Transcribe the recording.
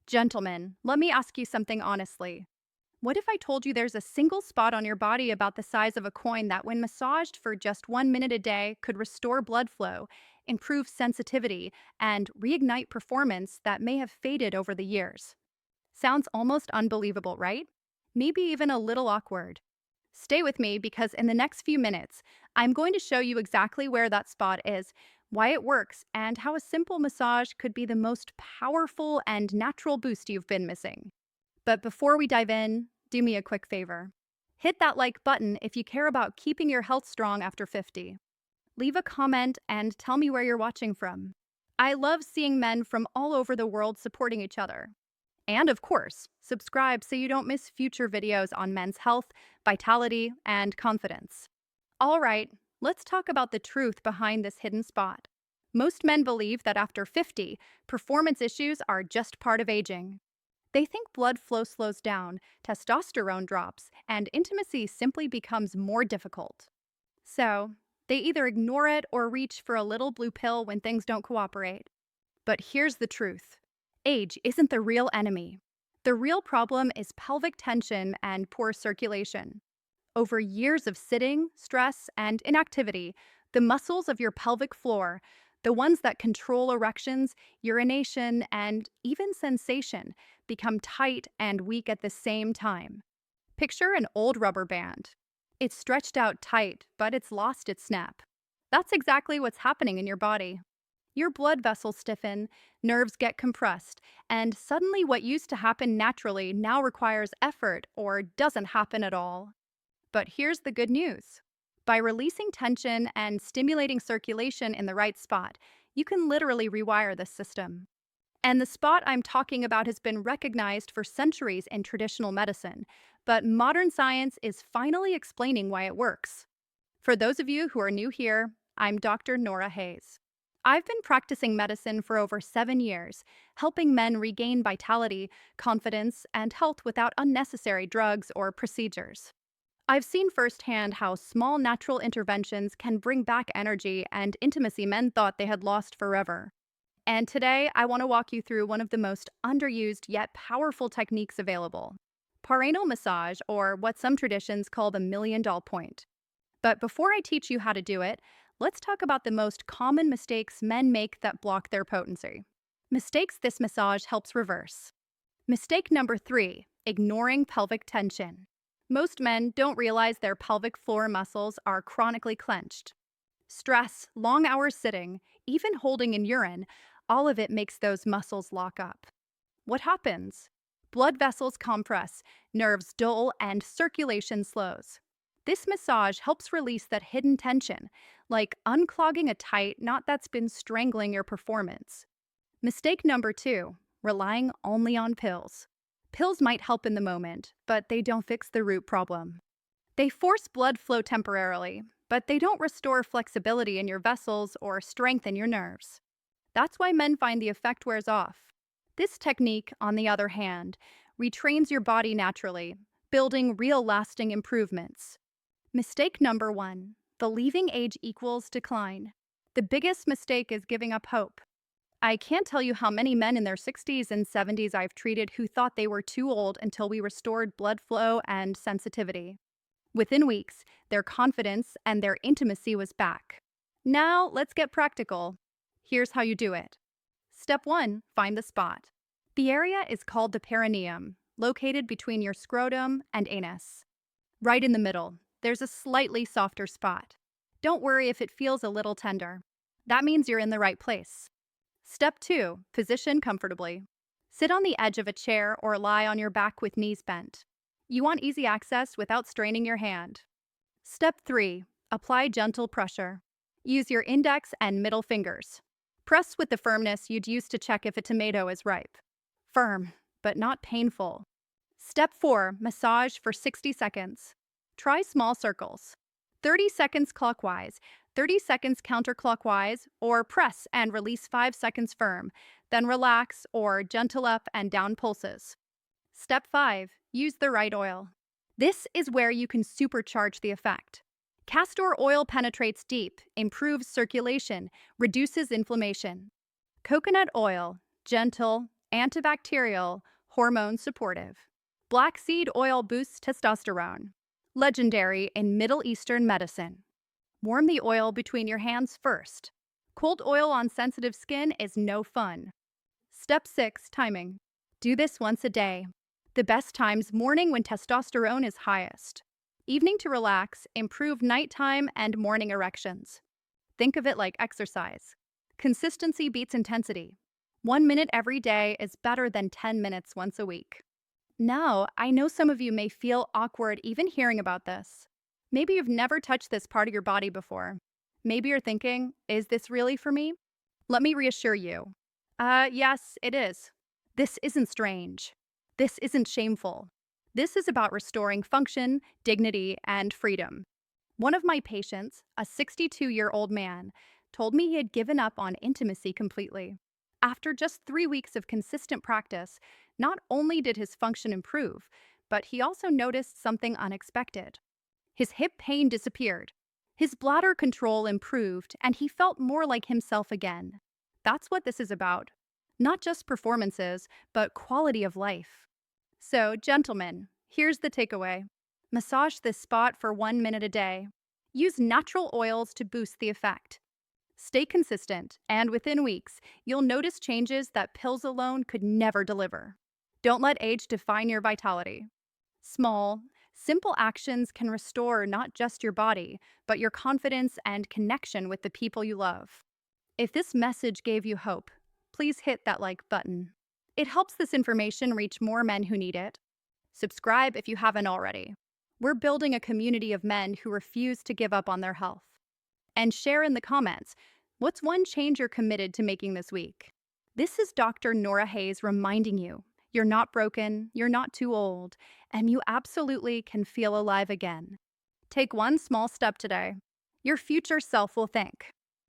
Gentlemen, let me ask you something honestly. What if I told you there's a single spot on your body about the size of a coin that, when massaged for just 1 minute a day, could restore blood flow, improve sensitivity, and reignite performance that may have faded over the years? Sounds almost unbelievable, right? Maybe even a little awkward. Stay with me because in the next few minutes, I'm going to show you exactly where that spot is, why it works, and how a simple massage could be the most powerful and natural boost you've been missing. But before we dive in, do me a quick favor. Hit that like button if you care about keeping your health strong after 50. Leave a comment and tell me where you're watching from. I love seeing men from all over the world supporting each other. And of course, subscribe so you don't miss future videos on men's health, vitality, and confidence. All right, let's talk about the truth behind this hidden spot. Most men believe that after 50, performance issues are just part of aging. They think blood flow slows down, testosterone drops, and intimacy simply becomes more difficult. So, they either ignore it or reach for a little blue pill when things don't cooperate. But here's the truth: age isn't the real enemy. The real problem is pelvic tension and poor circulation. Over years of sitting, stress, and inactivity, the muscles of your pelvic floor, the ones that control erections, urination, and even sensation, become tight and weak at the same time. Picture an old rubber band. It's stretched out tight, but it's lost its snap. That's exactly what's happening in your body. Your blood vessels stiffen, nerves get compressed, and suddenly what used to happen naturally now requires effort or doesn't happen at all. But here's the good news. By releasing tension and stimulating circulation in the right spot, you can literally rewire the system. And the spot I'm talking about has been recognized for centuries in traditional medicine, but modern science is finally explaining why it works. For those of you who are new here, I'm Dr. Norah Hayes. I've been practicing medicine for over 7 years, helping men regain vitality, confidence, and health without unnecessary drugs or procedures. I've seen firsthand how small natural interventions can bring back energy and intimacy men thought they had lost forever. And today, I want to walk you through one of the most underused yet powerful techniques available: paranal massage, or what some traditions call the $1,000,000 point. But before I teach you how to do it, let's talk about the most common mistakes men make that block their potency. Mistakes this massage helps reverse. Mistake number 3: ignoring pelvic tension. Most men don't realize their pelvic floor muscles are chronically clenched. Stress, long hours sitting, even holding in urine, all of it makes those muscles lock up. What happens? Blood vessels compress, nerves dull, and circulation slows. This massage helps release that hidden tension, like unclogging a tight knot that's been strangling your performance. Mistake number 2: relying only on pills. Pills might help in the moment, but they don't fix the root problem. They force blood flow temporarily, but they don't restore flexibility in your vessels or strengthen your nerves. That's why men find the effect wears off. This technique, on the other hand, retrains your body naturally, building real lasting improvements. Mistake number 1: believing age equals decline. The biggest mistake is giving up hope. I can't tell you how many men in their 60s and 70s I've treated who thought they were too old until we restored blood flow and sensitivity. Within weeks, their confidence and their intimacy was back. Now, let's get practical. Here's how you do it. Step 1: find the spot. The area is called the perineum, located between your scrotum and anus. Right in the middle, there's a slightly softer spot. Don't worry if it feels a little tender. That means you're in the right place. Step 2: position comfortably. Sit on the edge of a chair or lie on your back with knees bent. You want easy access without straining your hand. Step 3: apply gentle pressure. Use your index and middle fingers. Press with the firmness you'd use to check if a tomato is ripe. Firm, but not painful. Step 4: massage for 60 seconds. Try small circles. 30 seconds clockwise, 30 seconds counterclockwise, or press and release 5 seconds firm, then relax or gentle up and down pulses. Step 5: use the right oil. This is where you can supercharge the effect. Castor oil penetrates deep, improves circulation, reduces inflammation. Coconut oil, gentle, Antibacterial, hormone supportive. Black seed oil boosts testosterone. Legendary in Middle Eastern medicine. Warm the oil between your hands first. Cold oil on sensitive skin is no fun. Step 6, timing. Do this once a day. The best times morning when testosterone is highest. Evening to relax, improve nighttime and morning erections. Think of it like exercise. Consistency beats intensity. 1 minute every day is better than 10 minutes once a week. Now, I know some of you may feel awkward even hearing about this. Maybe you've never touched this part of your body before. Maybe you're thinking, is this really for me? Let me reassure you. Yes, it is. This isn't strange. This isn't shameful. This is about restoring function, dignity, and freedom. One of my patients, a 62-year-old man, told me he had given up on intimacy completely. After just 3 weeks of consistent practice, not only did his function improve, but he also noticed something unexpected. His hip pain disappeared. His bladder control improved, and he felt more like himself again. That's what this is about. Not just performances, but quality of life. So, gentlemen, here's the takeaway. Massage this spot for 1 minute a day. Use natural oils to boost the effect. Stay consistent, and within weeks, you'll notice changes that pills alone could never deliver. Don't let age define your vitality. Small, simple actions can restore not just your body, but your confidence and connection with the people you love. If this message gave you hope, please hit that like button. It helps this information reach more men who need it. Subscribe if you haven't already. We're building a community of men who refuse to give up on their health. And share in the comments, what's one change you're committed to making this week? This is Dr. Norah Hayes reminding you, you're not broken, you're not too old, and you absolutely can feel alive again. Take one small step today. Your future self will thank.